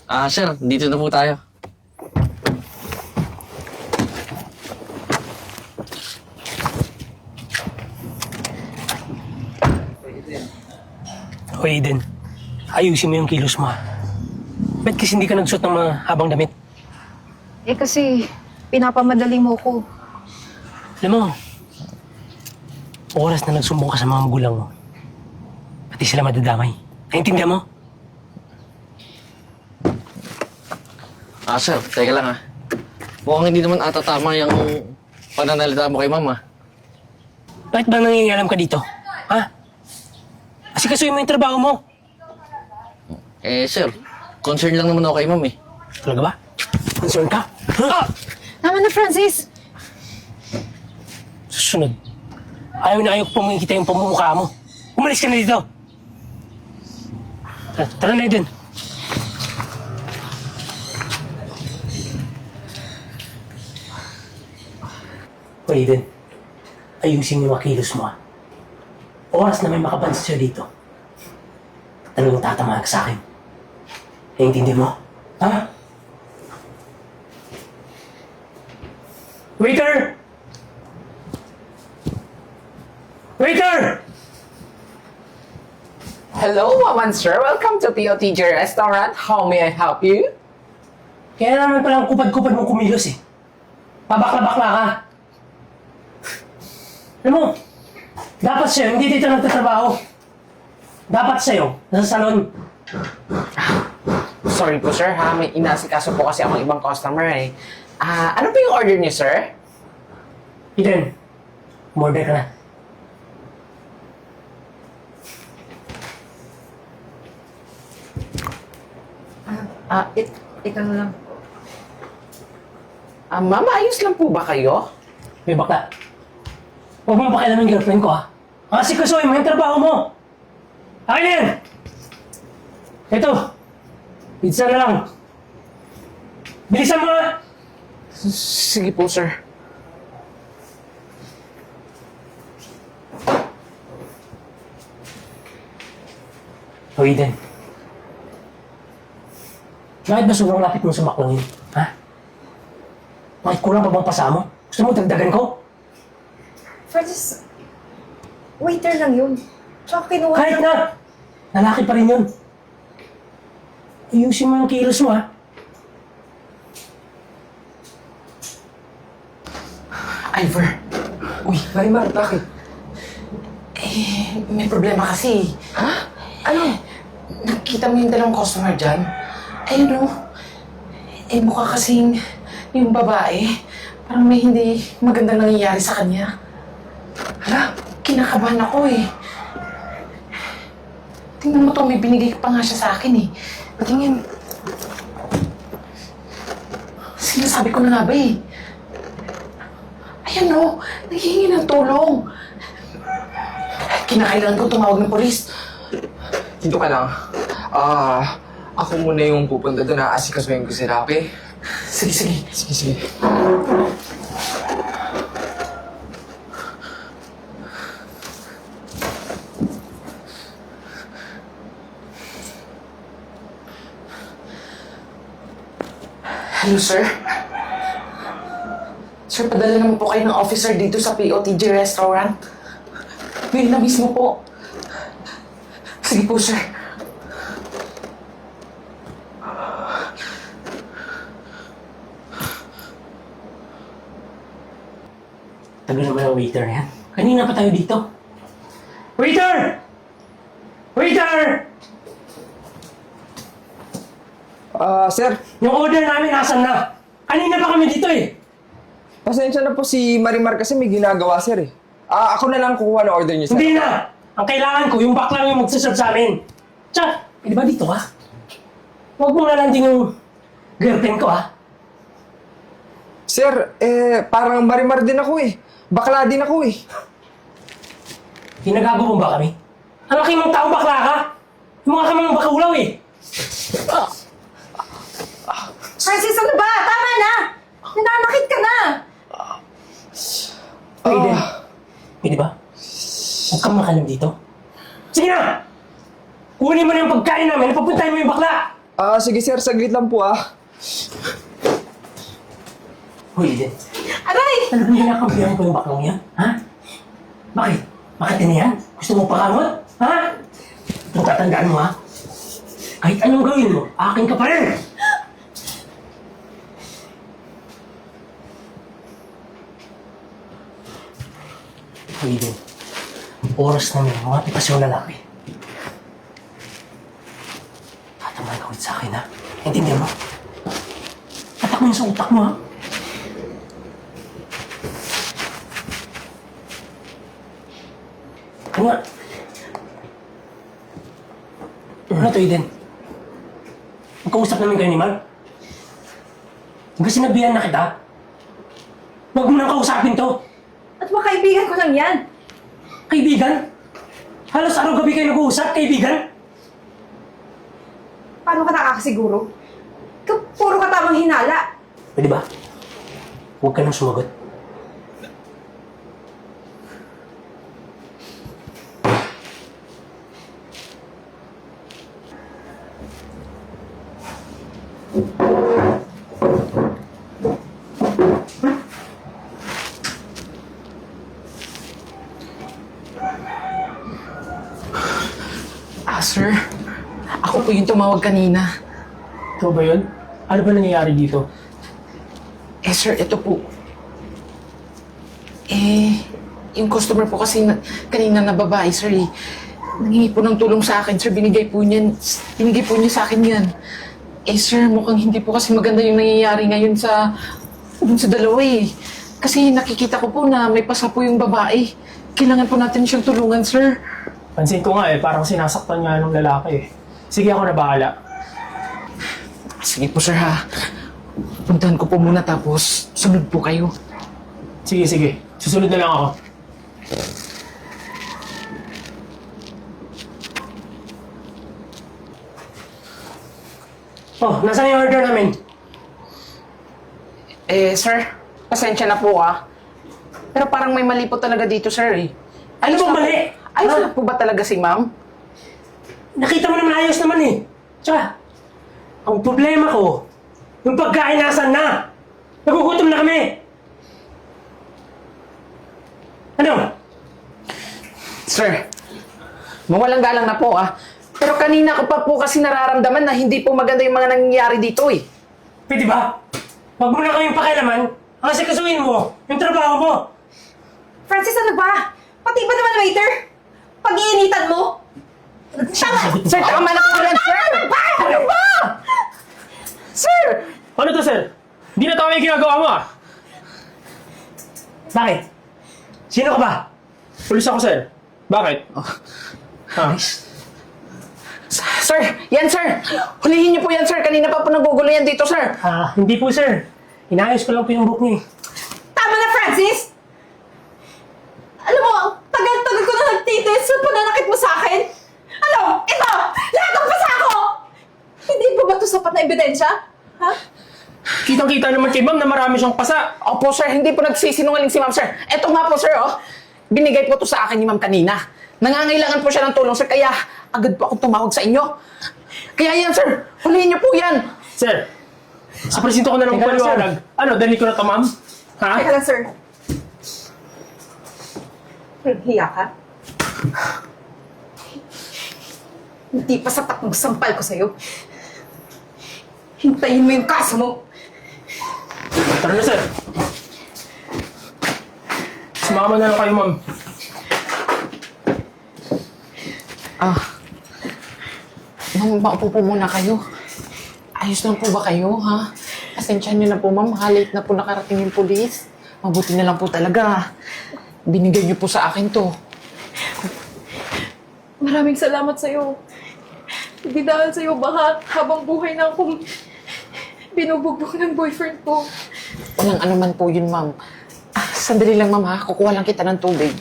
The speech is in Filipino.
Sir, dito na po tayo. O Aiden, ayusin mo yung kilos mo. Ba't kasi hindi ka nagsuot ng mga habang damit? Eh kasi, pinapamadali mo ko. Alam mo, oras na nagsumbong ka sa mga magulang mo. Pati sila madadamay. Naintindihan mo? Sir, teka lang Mukhang hindi naman ata tama yung pananalita mo kay mama. Bakit ba nangingialam ka dito? Ha? Kasi kasuhin mo yung trabaho mo. Sir, concern lang naman ako kay ma'am Talaga ba? Concern ka? Ha? Tama na, Francis! Susunod. Ayaw ko pa makikita yung pamumukha mo. Umalis ka na dito. Tara na, Aiden. O Aiden, ayusin yung makilos mo. Oras na may makabansa siya dito. Talagang tatamaan ka sa akin. Naintindi mo? Ha? Waiter! Waiter! Hello, Wawan sir. Welcome to POTJ Restaurant. How may I help you? Kaya naman palang kupad-kupad mong kumilos Pabakla-bakla ka. Alam mo, dapat sa'yo, hindi dito nagtatrabaho. Dapat sa'yo, nasa salon. Sorry po sir ha, may inasikaso po kasi akong ibang customer ano po yung order niyo sir? Eden, umorder ka na. Ikaw na lang. Ma'am, ayos lang po ba kayo? May bakla. Huwag mo pakialam yung girlfriend ko Kasi kasuhin mo yung trabaho mo. Akin na yan! Ito, pizza na lang. Bilisan mo Sige po sir. O Eden, bakit ba sobrang lapit mo sa baklang yun? Ha? Bakit kulang pa bang pasa mo? Gusto mo dagdagan ko? Francis, waiter lang yun. Tsaka kinuha Kahit na! Lalaki pa rin yun. Ayusin mo yung kilos mo Ivor. Uy, Marimar, bakit? may problema kasi. Ha? Ano? Nakita mo yung dalawang customer dyan? Ayun mukha kasing yung babae. Parang may hindi magandang nangyayari sa kanya. Hala, kinakabahan ako Tingnan mo to, may binigay pa nga siya sa akin Patingin. Sinasabi ko na nga ba Ayan naghihingi ng tulong. Kinakailangan ko tumawag ng polis. Dito ka lang. Ako muna yung pupunta doon. Aasikasuhin ko si Rapi. Sige. Sige. Hello, sir. Sir, padala naman po kayo ng officer dito sa POTJ Restaurant. Ngayon na mismo po. Sige po, sir. Tagal naman ang waiter na yan. Kanina pa tayo dito. Waiter! Waiter! Sir, Yung order namin, nasan na? Kanina pa kami dito pasensya na po si Marimar kasi may ginagawa, sir Ako na lang kukuha ng order niyo, sir. Hindi na! Ang kailangan ko, yung bakla yung magsaserve sa amin. Tsaka, di ba dito Huwag mo na lang din yung girlfriend ko Sir, parang Marimar din ako Bakla din ako Ginagago mo ba kami? Ang laki mong tao bakla ka? Yung mga kamang bakaulaw Francis, ano ba? Tama na! Nananakit ka na! Aiden, pwede ba? Huwag kang makalam dito. Sige na! Kunin mo na yung pagkain namin, papuntahin mo yung bakla! Sige sir, saglit lang po Hoy, Eden. Aray! Talagang ginakabihan ko yung baklong yan? Ha? Bakit? Bakit yan yan? Gusto mo pakamot? Ha? Itong tatandaan mo, ha? Kahit anong gawin mo, akin ka pa rin! Hoy, Eden. Oras na may mga pitas yung lalaki. Tatamahan ka ulit sa akin, ha? Intindihan mo? Tatak mo yung sa utak mo, ha? Ano nga? Ano to, Eden? Magkausap namin kayo ni Mark? Hanggang sinabihan na kita? Huwag mo nang kausapin to! At mga kaibigan ko lang yan. Kaibigan? Halos araw-gabi kayo nag-uusap, kaibigan? Paano ka nakakasiguro? Puro ka tamang hinala. Pwede ba? Huwag ka nang sumagot. Sir. Ako po yung tumawag kanina. Ikaw ba yun? Ano ba nangyayari dito? Sir, ito po. Yung customer po kasi kanina na babae, sir, nangingi po ng tulong sa akin, sir. Binigay po niya sa akin yan. Sir, mukhang hindi po kasi maganda yung nangyayari ngayon dun sa dalawa Kasi nakikita ko po na may pasa po yung babae. Kailangan po natin siyang tulungan, sir. Pansin ko nga parang sinasaktan nga ng lalaki Sige, ako na bahala. Sige po, sir, ha. Puntahan ko po muna tapos sunod po kayo. Sige, sige. Susunod na lang ako. Oh, nasaan yung order namin? Sir, pasensya na po, Pero parang may mali po talaga dito, sir, Ano bang mali? Ayos na po ba talaga si ma'am? Nakita mo naman ayos naman eh. Tsaka, ang problema ko, yung pagkain nasan na? Nagugutom na kami. Ano? Sir, mawalang galang na po, Pero kanina ko pa po kasi nararamdaman na hindi po maganda yung mga nangyayari dito, Pwede ba? Huwag mo na kaming pakialaman. Ang asikasuhin mo, yung trabaho mo. Francis, ano ba? Pati ba naman waiter? Pag-iinitan mo? Tama! Sir, tama na po yan, sir! Ano ba? Sir! Ano to, sir? Hindi na tama yung ginagawa mo, Bakit? Sino ka ba? Pulis ako, sir. Bakit? Sir! Yan, sir! Hulihin niyo po yan, sir! Kanina pa po nagugulo yan dito, sir! Hindi po, sir. Inayos ko lang po yung book niya. Tama na, Francis! Alam mo, tagal-tagal ko na nagtitis sa pananakit mo sa akin. Ano? Ito! Lahat ng pasa ko! Hindi pa ba ito sapat na ebidensya? Ha? Kitang-kita naman kay ma'am na marami siyang pasa. Opo, sir. Hindi po nagsisinungaling si ma'am, sir. Eto nga po, sir, Binigay po to sa akin ni ma'am kanina. Nangangailangan po siya ng tulong, sir. Kaya agad po akong tumawag sa inyo. Kaya yan, sir. Hulihin niyo po yan. Sir, sa presinto ko na lang Teka lang, paliwanag. Ano, dali ko na to, ma'am? Ha? Teka lang, sir. Hiya ka? Hindi pa sapat ng sampal ko sa'yo. Hintayin mo yung kaso mo. Tara na, sir. Sumama na lang kayo, ma'am. Ma'am, maupo po muna kayo. Ayos lang po ba kayo, ha? Pasensyahan niyo na po, ma'am. Late na po nakarating yung pulis. Mabuti na lang po talaga. Binigay niyo po sa akin to. Maraming salamat sa'yo. Hindi dahil sa'yo, baka habang buhay na akong binubugbog ng boyfriend ko. Walang anuman po yun, ma'am. Sandali lang, ma'am, ha? Kukuha lang kita ng tubig.